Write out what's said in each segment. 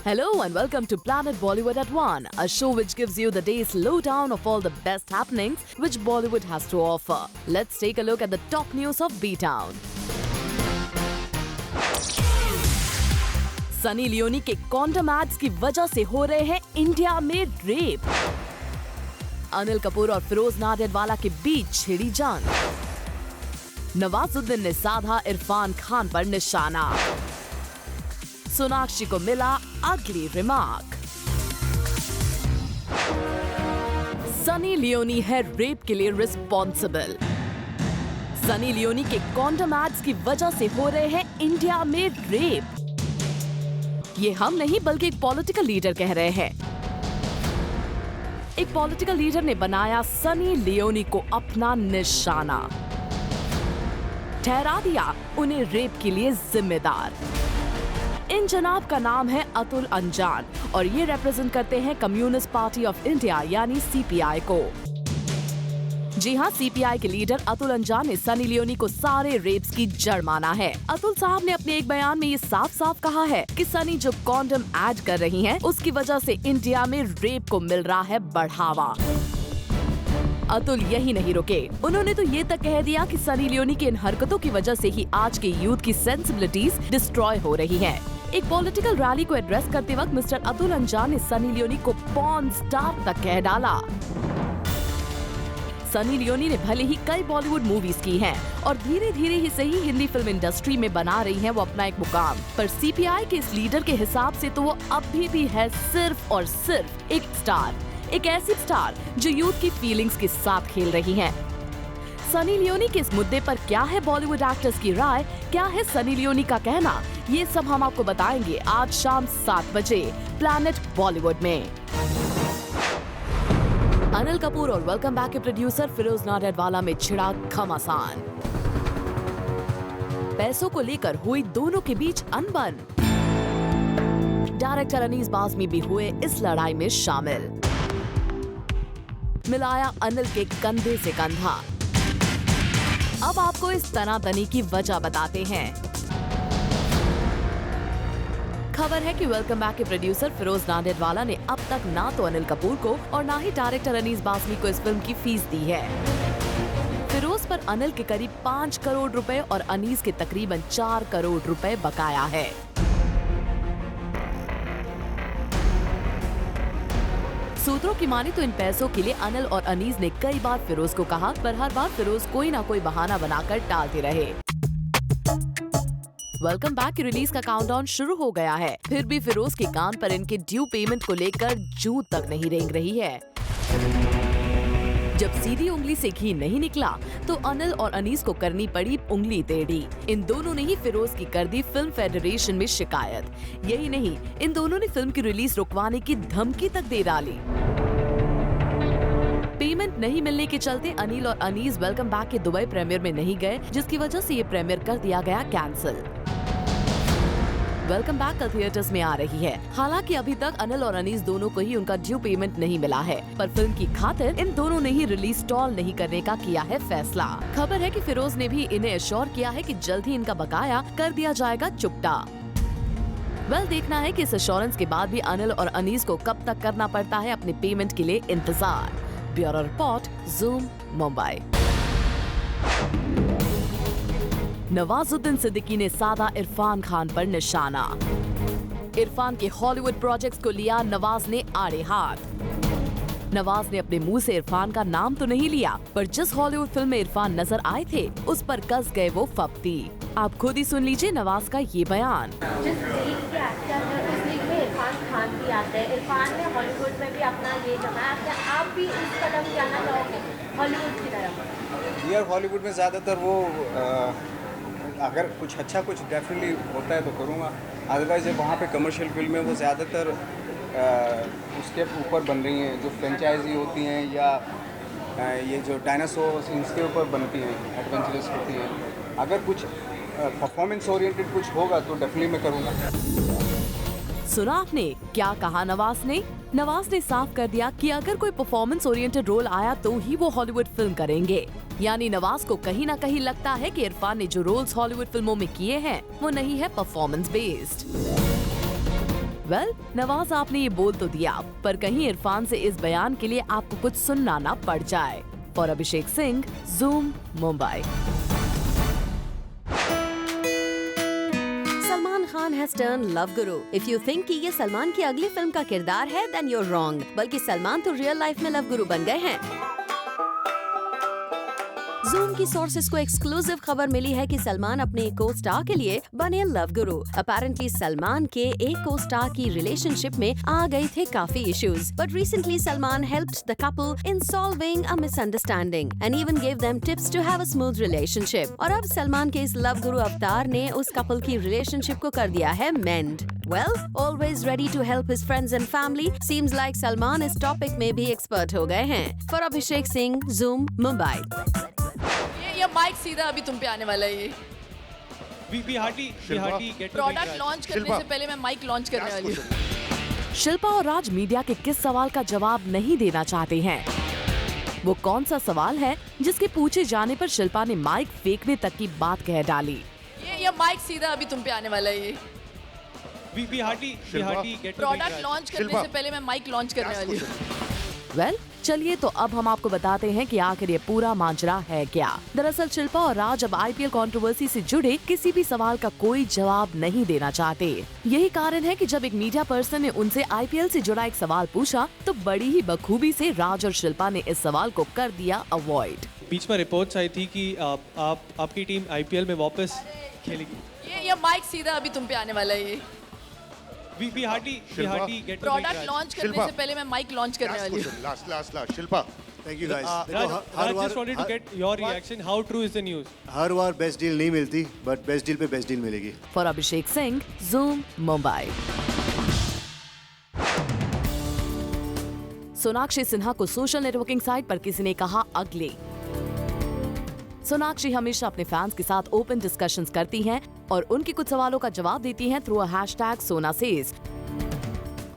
Hello and welcome to Planet Bollywood at 1, a show which gives you the day's lowdown of all the best happenings which Bollywood has to offer. Let's take a look at the top news of B-Town. Sunny Leone के condom ads की वजह से हो रहे हैं India में rape. Anil Kapoor और फिरोज नाडियाडवाला के बीच छिड़ी जंग। नवाजुद्दीन ने साधा इरफान खान पर निशाना। सोनाक्षी को मिला अगली रिमार्क। सनी लियोनी है रेप के लिए रिस्पॉन्सिबल। सनी लियोनी के कॉन्डम एड्स की वजह से हो रहे हैं इंडिया में रेप। ये हम नहीं बल्कि एक पॉलिटिकल लीडर कह रहे हैं। एक पॉलिटिकल लीडर ने बनाया सनी लियोनी को अपना निशाना, ठहरा दिया उन्हें रेप के लिए जिम्मेदार। इन जनाब का नाम है अतुल अंजान और ये रिप्रेजेंट करते हैं कम्युनिस्ट पार्टी ऑफ इंडिया यानी सीपीआई को। जी हाँ, सीपीआई के लीडर अतुल अंजान ने सनी लियोनी को सारे रेप्स की जड़ माना है। अतुल साहब ने अपने एक बयान में ये साफ साफ कहा है कि सनी जो कॉन्डम ऐड कर रही हैं, उसकी वजह से इंडिया में रेप को मिल रहा है बढ़ावा। अतुल यही नहीं रुके, उन्होंने तो ये तक कह दिया कि सनी लियोनी की इन हरकतों की वजह से ही आज के यूथ की सेंसिबिलिटीज डिस्ट्रॉय हो रही हैं। एक पॉलिटिकल रैली को एड्रेस करते वक्त मिस्टर अतुल अंजान ने सनी लियोनी को पॉर्न स्टार तक कह डाला। सनी लियोनी ने भले ही कई बॉलीवुड मूवीज की हैं और धीरे धीरे ही सही हिंदी फिल्म इंडस्ट्री में बना रही हैं वो अपना एक मुकाम, पर सीपीआई के इस लीडर के हिसाब से तो वो अभी भी है सिर्फ और सिर्फ एक स्टार, एक ऐसी स्टार जो यूथ की फीलिंग्स के साथ खेल रही हैं। सनी लियोनी के इस मुद्दे पर क्या है बॉलीवुड एक्टर्स की राय, क्या है सनी लियोनी का कहना, ये सब हम आपको बताएंगे आज शाम 7 बजे प्लैनेट बॉलीवुड में। अनिल कपूर और वेलकम बैक के प्रोड्यूसर फिरोज नाडियाडवाला में छिड़ा घमासान। पैसों को लेकर हुई दोनों के बीच अनबन। डायरेक्टर अनीस बाज़मी भी हुए इस लड़ाई में शामिल। मिलाया अनिल के कंधे से कंधा। अब आपको इस तनातनी की वजह बताते हैं। खबर है कि वेलकम बैक के प्रोड्यूसर फिरोज नाडियाडवाला ने अब तक ना तो अनिल कपूर को और ना ही डायरेक्टर अनीस बाज़मी को इस फिल्म की फीस दी है। फिरोज पर अनिल के करीब 5 करोड़ रुपए और अनीस के तकरीबन 4 करोड़ रुपए बकाया है। सूत्रों की माने तो इन पैसों के लिए अनिल और अनीस ने कई बार फिरोज को कहा, पर हर बार फिरोज कोई ना कोई बहाना बनाकर टालते रहे। वेलकम बैक की रिलीज का काउंटडाउन शुरू हो गया है, फिर भी फिरोज के कान पर इनके ड्यू पेमेंट को लेकर जूं तक नहीं रेंग रही है। जब सीधी उंगली से घी नहीं निकला तो अनिल और अनीस को करनी पड़ी उंगली टेढ़ी। इन दोनों ने ही फिरोज की कर दी फिल्म फेडरेशन में शिकायत। यही नहीं, इन दोनों ने फिल्म की रिलीज रुकवाने की धमकी तक दे डाली। पेमेंट नहीं मिलने के चलते अनिल और अनीस वेलकम बैक के दुबई प्रीमियर में नहीं गए, जिसकी वजह से ये प्रीमियर कर दिया गया कैंसिल। वेलकम बैक कल थिएटर्स में आ रही है। हालांकि अभी तक अनिल और अनीस दोनों को ही उनका ड्यू पेमेंट नहीं मिला है, पर फिल्म की खातिर इन दोनों ने ही रिलीज स्टॉल नहीं करने का किया है फैसला। खबर है कि फिरोज ने भी इन्हें एश्योर किया है कि जल्द ही इनका बकाया कर दिया जाएगा चुकता। देखना है कि इस एश्योरेंस के बाद भी अनिल और अनीस को कब तक करना पड़ता है अपने पेमेंट के लिए इंतजार। Bureau report, zoom, Mumbai. Nawazuddin Siddiqui ने साधा इरफान खान पर निशाना। इरफान के हॉलीवुड प्रोजेक्ट्स को लिया नवाज ने आड़े हाथ। नवाज ने अपने मुंह से इरफान का नाम तो नहीं लिया, पर जिस हॉलीवुड फिल्म में इरफान नजर आए थे उस पर कस गए वो फप्ती। आप खुद ही सुन लीजिए नवाज का ये बयान। इरफान खान भी आते हैं, इरफान ने हॉलीवुड में भी अपना ये जमाया, आप भी इस कदम जाना चाहोगे हॉलीवुड की तरफ? यार हॉलीवुड में ज़्यादातर वो अगर कुछ अच्छा कुछ डेफिनेटली होता है तो करूँगा, अदरवाइज़ वहाँ पे कमर्शियल फिल्में वो ज़्यादातर उसके ऊपर बन रही हैं, जो फ्रेंचाइजी होती हैं या ये जो डायनासोर इनके ऊपर बनती हैं, एडवेंचरस होती हैं। अगर कुछ परफॉर्मेंस ओरिएंटेड कुछ होगा तो डेफिनेटली मैं करूँगा। सुना आपने क्या कहा नवाज ने? नवाज ने साफ कर दिया कि अगर कोई परफॉर्मेंस ओरिएंटेड रोल आया तो ही वो हॉलीवुड फिल्म करेंगे। यानी नवाज को कहीं ना कहीं लगता है कि इरफान ने जो रोल्स हॉलीवुड फिल्मों में किए हैं वो नहीं है परफॉर्मेंस बेस्ड। वेल, नवाज आपने ये बोल तो दिया, पर कहीं इरफान से इस बयान के लिए आपको कुछ सुनना ना पड़ जाए। For Abhishek Singh, zoom, Mumbai. Salman Khan has turn love Guru. If you think कि ये सलमान की अगली फिल्म का किरदार है, देन यूर रॉन्ग। बल्कि सलमान तो रियल लाइफ में लव गुरु बन गए हैं। जूम की सोर्सेस को एक्सक्लूसिव खबर मिली है कि सलमान अपने एक को स्टार के लिए बने लव गुरु। अपेरेंटली सलमान के एक को स्टार की रिलेशनशिप में आ गए थे काफी issues, but recently Salman helped the couple in solving a misunderstanding and even give them tips to have a smooth relationship. और अब सलमान के इस लव गुरु अवतार ने उस कपल की रिलेशनशिप को कर दिया है मेंड। Well, always ready to help his friends and family, seems like Salman इस टॉपिक में भी एक्सपर्ट हो गए हैं। For Abhishek Singh, zoom, Mumbai. ये माइक सीधा अभी तुम पे आने वाला है। ये we hardly get to product launch करने से पहले मैं माइक लॉन्च करने वाली हूँ। शिल्पा और राज मीडिया के किस सवाल का जवाब नहीं देना चाहते हैं? वो कौन सा सवाल है जिसके पूछे जाने पर शिल्पा ने माइक फेंकने तक की बात कह डाली? ये माइक सीधा अभी तुम पे आने वाला है। ये we hardly get to product launch करने से पहले मैं माइक लॉन्च करने वाली हूँ। वेल, चलिए तो अब हम आपको बताते हैं कि आखिर ये पूरा मांजरा है क्या। दरअसल शिल्पा और राज अब आईपीएल कंट्रोवर्सी से जुड़े किसी भी सवाल का कोई जवाब नहीं देना चाहते। यही कारण है कि जब एक मीडिया पर्सन ने उनसे आईपीएल से जुड़ा एक सवाल पूछा तो बड़ी ही बखूबी से राज और शिल्पा ने इस सवाल को कर दिया अवॉइड। बीच में रिपोर्ट्स आई थी कि आपकी टीम आईपीएल में वापस खेलेगी। ये माइक सीधा अभी तुम पे आने वाला है। ये we hardly get to product launch करने से पहले मैं माइक लॉन्च करने वाली हूँ। Last Shilpa, thank you guys. I just wanted to get your reaction. How true is the news? Her bar best deal नहीं मिलती, बट बेस्ट डील पे बेस्ट डील मिलेगी। For Abhishek Singh, zoom, Mumbai. सोनाक्षी सिन्हा को सोशल नेटवर्किंग साइट पर किसी ने कहा अगली। सोनाक्षी हमेशा अपने फैंस के साथ ओपन डिस्कशंस करती हैं और उनके कुछ सवालों का जवाब देती हैं थ्रू अ हैशटैग सोना सेज।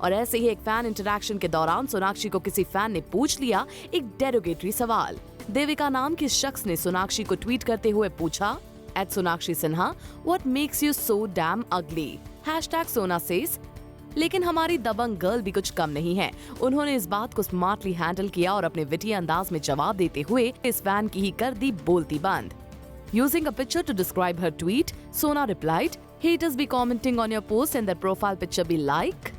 और ऐसे ही एक फैन इंटरैक्शन के दौरान सोनाक्षी को किसी फैन ने पूछ लिया एक डेरोगेटरी सवाल। देविका नाम के शख्स ने सोनाक्षी को ट्वीट करते हुए पूछा, @Sonakshi Sinha, what makes you so damn अगली, #सोना सेज। लेकिन हमारी दबंग गर्ल भी कुछ कम नहीं है। उन्होंने इस बात को स्मार्टली हैंडल किया और अपने विटी अंदाज में जवाब देते हुए इस फैन की ही कर दी बोलती बंद। Using a picture to describe her tweet, Sona replied, "Haters be commenting on your post and their profile picture be like."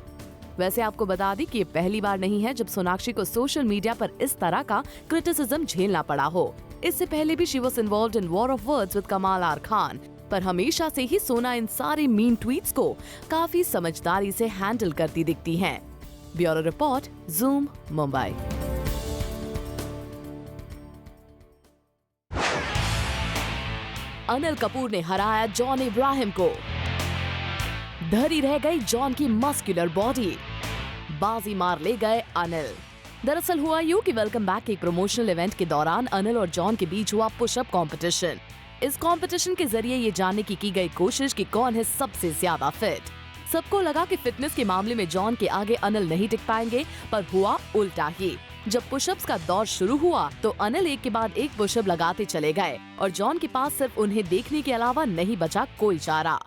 वैसे आपको बता दी कि ये पहली बार नहीं है जब सोनाक्षी को सोशल मीडिया पर इस तरह का क्रिटिसिज्म झेलना पड़ा हो। इससे पहले भी she was involved in war of words with कमाल आर खान। पर हमेशा से ही सोना इन सारे मीन ट्वीट्स को काफी समझदारी से हैंडल करती दिखती हैं। Bureau report, zoom, Mumbai. Anil Kapoor ने हराया जॉन इब्राहिम को। धरी रह गई जॉन की मस्कुलर बॉडी। बाजी मार ले गए अनिल। दरअसल हुआ यूं कि वेलकम बैक के एक प्रमोशनल इवेंट के दौरान अनिल और जॉन के बीच हुआ पुशअप कंपटीशन। इस कंपटीशन के जरिए ये जानने की गई कोशिश कि कौन है सबसे ज्यादा फिट। सबको लगा कि फिटनेस के मामले में जॉन के आगे अनिल नहीं टिक पाएंगे, पर हुआ उल्टा ही। जब पुशअप्स का दौर शुरू हुआ तो अनिल एक के बाद एक पुशअप लगाते चले गए और जॉन के पास सिर्फ उन्हें देखने के अलावा नहीं बचा कोई चारा।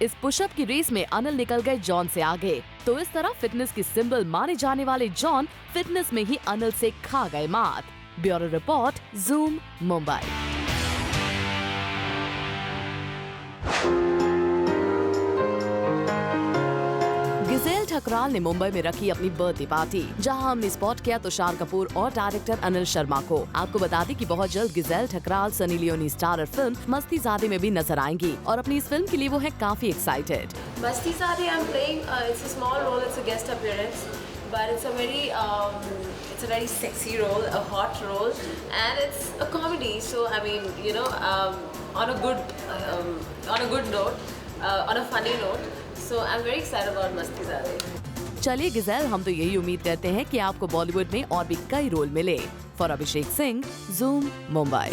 इस पुशअप की रेस में अनिल निकल गए जॉन से आगे। तो इस तरह फिटनेस की सिंबल माने जाने वाले जॉन फिटनेस में ही अनिल से खा गए मात। Bureau report, zoom, Mumbai. Giselle Thakral ने मुंबई में रखी अपनी बर्थडे पार्टी, जहां हमने स्पॉट किया तुषार कपूर और डायरेक्टर अनिल शर्मा को। आपको बता दें कि बहुत जल्द Gizele Thakral Sunny Leone starrer film Mastizaade में भी नजर आएंगी और अपनी इस फिल्म के लिए वो है काफी excited. Mastizade I'm playing, it's a small role, it's a guest appearance, but it's a very sexy role, a hot role, and it's a comedy. So I mean, you know, on a good note, on a funny note. So I'm very excited about Mastizade. चलिए Giselle, हम तो यही उम्मीद करते हैं कि आपको बॉलीवुड में और भी कई रोल मिले। For Abhishek Singh, zoom, Mumbai.